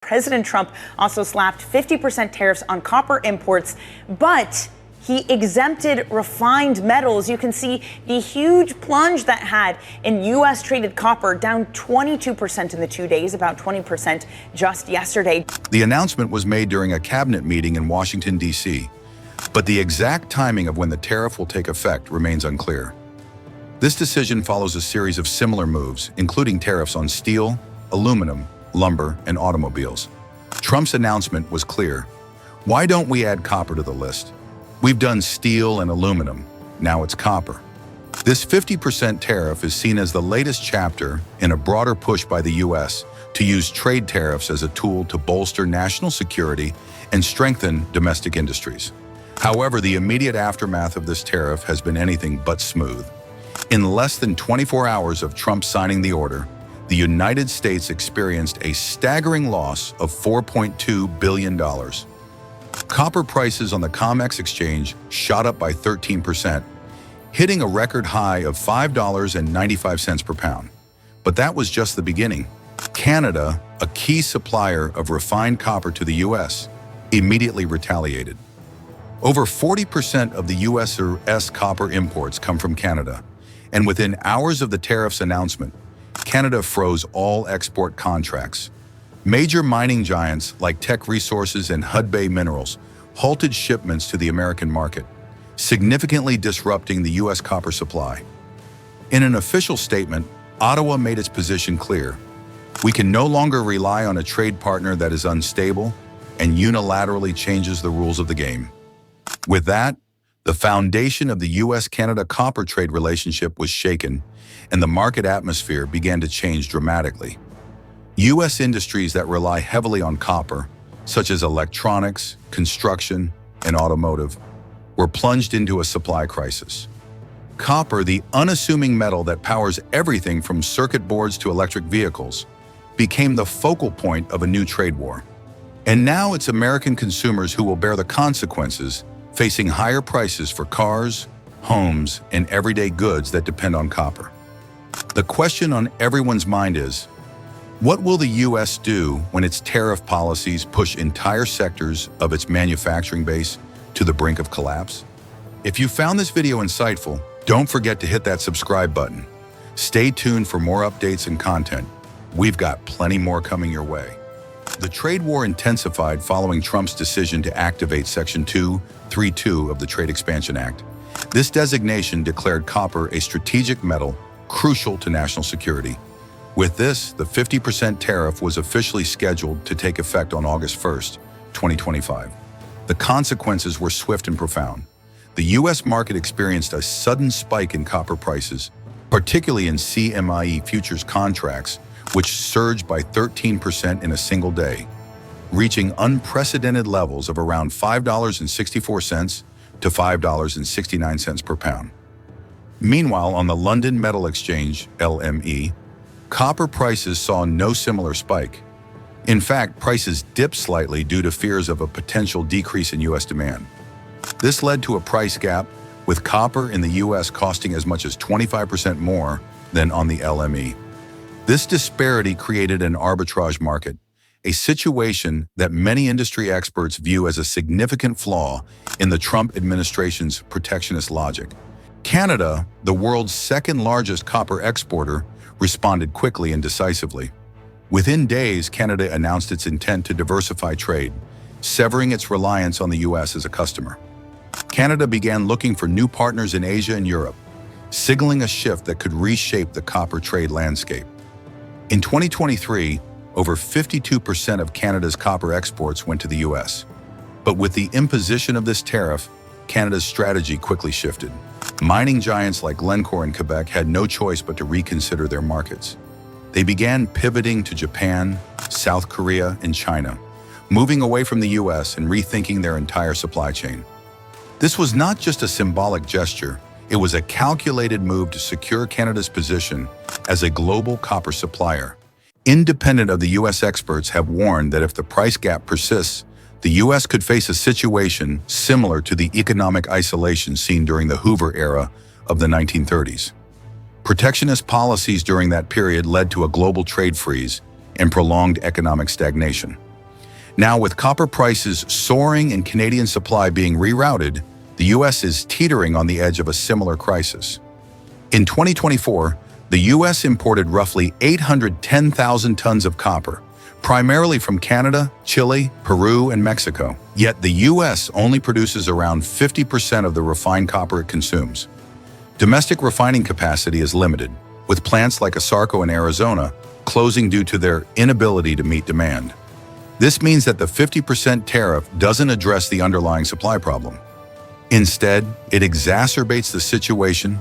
President Trump also slapped 50% tariffs on copper imports, but he exempted refined metals. You can see the huge plunge that had in U.S. traded copper, down 22% in the 2 days, about 20% just yesterday. The announcement was made during a cabinet meeting in Washington, D.C., but the exact timing of when the tariff will take effect remains unclear. This decision follows a series of similar moves, including tariffs on steel, aluminum, lumber, and automobiles. Trump's announcement was clear. Why don't we add copper to the list? We've done steel and aluminum. Now it's copper. This 50% tariff is seen as the latest chapter in a broader push by the U.S. to use trade tariffs as a tool to bolster national security and strengthen domestic industries. However, the immediate aftermath of this tariff has been anything but smooth. In less than 24 hours of Trump signing the order, the United States experienced a staggering loss of $4.2 billion. Copper prices on the COMEX exchange shot up by 13%, hitting a record high of $5.95 per pound. But that was just the beginning. Canada, a key supplier of refined copper to the U.S., immediately retaliated. Over 40% of the U.S. copper imports come from Canada, and within hours of the tariffs announcement, Canada froze all export contracts. Major mining giants like Teck Resources and Hudbay Minerals halted shipments to the American market, significantly disrupting the U.S. copper supply. In an official statement, Ottawa made its position clear. We can no longer rely on a trade partner that is unstable and unilaterally changes the rules of the game. With that, the foundation of the U.S.-Canada copper trade relationship was shaken, and the market atmosphere began to change dramatically. U.S. industries that rely heavily on copper, such as electronics, construction, and automotive, were plunged into a supply crisis. Copper, the unassuming metal that powers everything from circuit boards to electric vehicles, became the focal point of a new trade war. And now it's American consumers who will bear the consequences, facing higher prices for cars, homes, and everyday goods that depend on copper. The question on everyone's mind is, what will the U.S. do when its tariff policies push entire sectors of its manufacturing base to the brink of collapse? If you found this video insightful, don't forget to hit that subscribe button. Stay tuned for more updates and content. We've got plenty more coming your way. The trade war intensified following Trump's decision to activate Section 232 of the Trade Expansion Act. This designation declared copper a strategic metal crucial to national security. With this, the 50% tariff was officially scheduled to take effect on August 1st, 2025. The consequences were swift and profound. The U.S. market experienced a sudden spike in copper prices, particularly in CME futures contracts, which surged by 13% in a single day, reaching unprecedented levels of around $5.64 to $5.69 per pound. Meanwhile, on the London Metal Exchange, LME, copper prices saw no similar spike. In fact, prices dipped slightly due to fears of a potential decrease in U.S. demand. This led to a price gap, with copper in the U.S. costing as much as 25% more than on the LME. This disparity created an arbitrage market, a situation that many industry experts view as a significant flaw in the Trump administration's protectionist logic. Canada, the world's second-largest copper exporter, responded quickly and decisively. Within days, Canada announced its intent to diversify trade, severing its reliance on the U.S. as a customer. Canada began looking for new partners in Asia and Europe, signaling a shift that could reshape the copper trade landscape. In 2023, over 52% of Canada's copper exports went to the U.S. But with the imposition of this tariff, Canada's strategy quickly shifted. Mining giants like Glencore in Quebec had no choice but to reconsider their markets. They began pivoting to Japan, South Korea, and China, moving away from the U.S. and rethinking their entire supply chain. This was not just a symbolic gesture, it was a calculated move to secure Canada's position as a global copper supplier. Independent of the U.S. experts have warned that if the price gap persists, the U.S. could face a situation similar to the economic isolation seen during the Hoover era of the 1930s. Protectionist policies during that period led to a global trade freeze and prolonged economic stagnation. Now, with copper prices soaring and Canadian supply being rerouted, the U.S. is teetering on the edge of a similar crisis. In 2024, the U.S. imported roughly 810,000 tons of copper, primarily from Canada, Chile, Peru, and Mexico. Yet the U.S. only produces around 50% of the refined copper it consumes. Domestic refining capacity is limited, with plants like ASARCO in Arizona closing due to their inability to meet demand. This means that the 50% tariff doesn't address the underlying supply problem. Instead, it exacerbates the situation,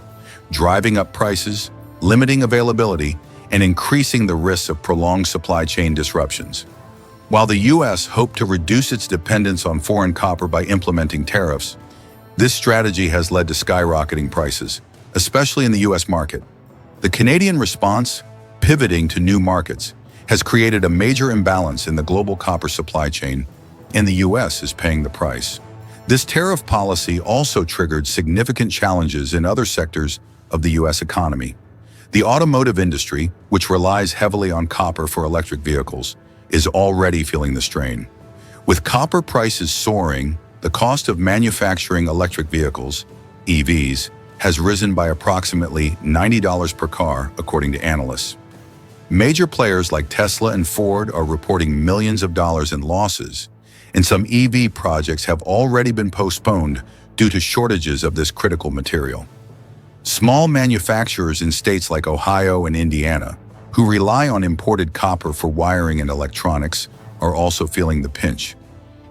driving up prices, limiting availability, and increasing the risks of prolonged supply chain disruptions. While the U.S. hoped to reduce its dependence on foreign copper by implementing tariffs, this strategy has led to skyrocketing prices, especially in the U.S. market. The Canadian response, pivoting to new markets, has created a major imbalance in the global copper supply chain, and the U.S. is paying the price. This tariff policy also triggered significant challenges in other sectors of the U.S. economy. The automotive industry, which relies heavily on copper for electric vehicles, is already feeling the strain. With copper prices soaring, the cost of manufacturing electric vehicles, EVs, has risen by approximately $90 per car, according to analysts. Major players like Tesla and Ford are reporting millions of dollars in losses, and some EV projects have already been postponed due to shortages of this critical material. Small manufacturers in states like Ohio and Indiana, who rely on imported copper for wiring and electronics, are also feeling the pinch.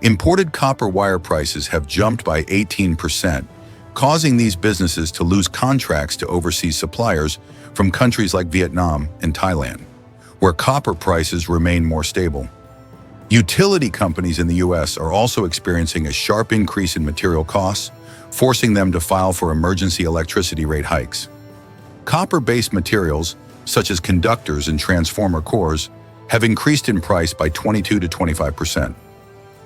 Imported copper wire prices have jumped by 18%, causing these businesses to lose contracts to overseas suppliers from countries like Vietnam and Thailand, where copper prices remain more stable. Utility companies in the U.S. are also experiencing a sharp increase in material costs, forcing them to file for emergency electricity rate hikes. Copper-based materials, such as conductors and transformer cores, have increased in price by 22 to 25%.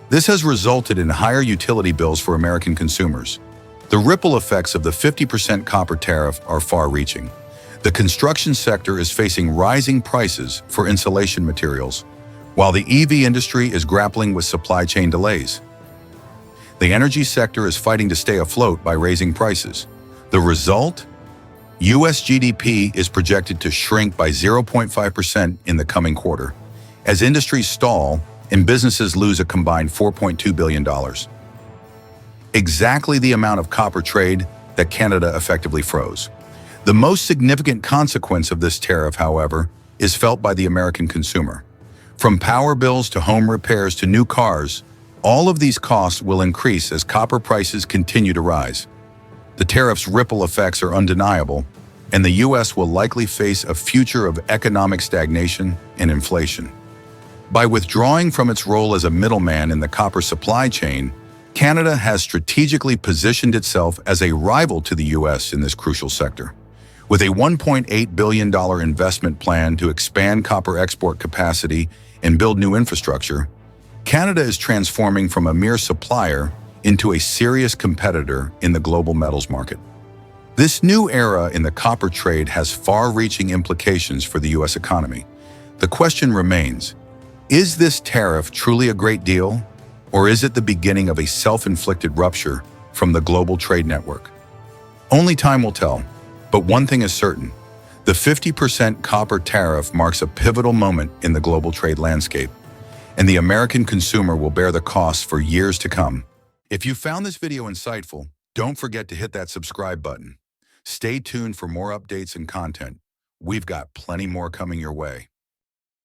This has resulted in higher utility bills for American consumers. The ripple effects of the 50% copper tariff are far-reaching. The construction sector is facing rising prices for insulation materials, while the EV industry is grappling with supply chain delays. The energy sector is fighting to stay afloat by raising prices. The result? U.S. GDP is projected to shrink by 0.5% in the coming quarter, as industries stall and businesses lose a combined $4.2 billion. Exactly the amount of copper trade that Canada effectively froze. The most significant consequence of this tariff, however, is felt by the American consumer. From power bills to home repairs to new cars, all of these costs will increase as copper prices continue to rise. The tariff's ripple effects are undeniable, and the U.S. will likely face a future of economic stagnation and inflation. By withdrawing from its role as a middleman in the copper supply chain, Canada has strategically positioned itself as a rival to the U.S. in this crucial sector. With a $1.8 billion investment plan to expand copper export capacity and build new infrastructure, Canada is transforming from a mere supplier into a serious competitor in the global metals market. This new era in the copper trade has far-reaching implications for the U.S. economy. The question remains, is this tariff truly a great deal, or is it the beginning of a self-inflicted rupture from the global trade network? Only time will tell, but one thing is certain. The 50% copper tariff marks a pivotal moment in the global trade landscape, and the American consumer will bear the costs for years to come. If you found this video insightful, don't forget to hit that subscribe button. Stay tuned for more updates and content. We've got plenty more coming your way.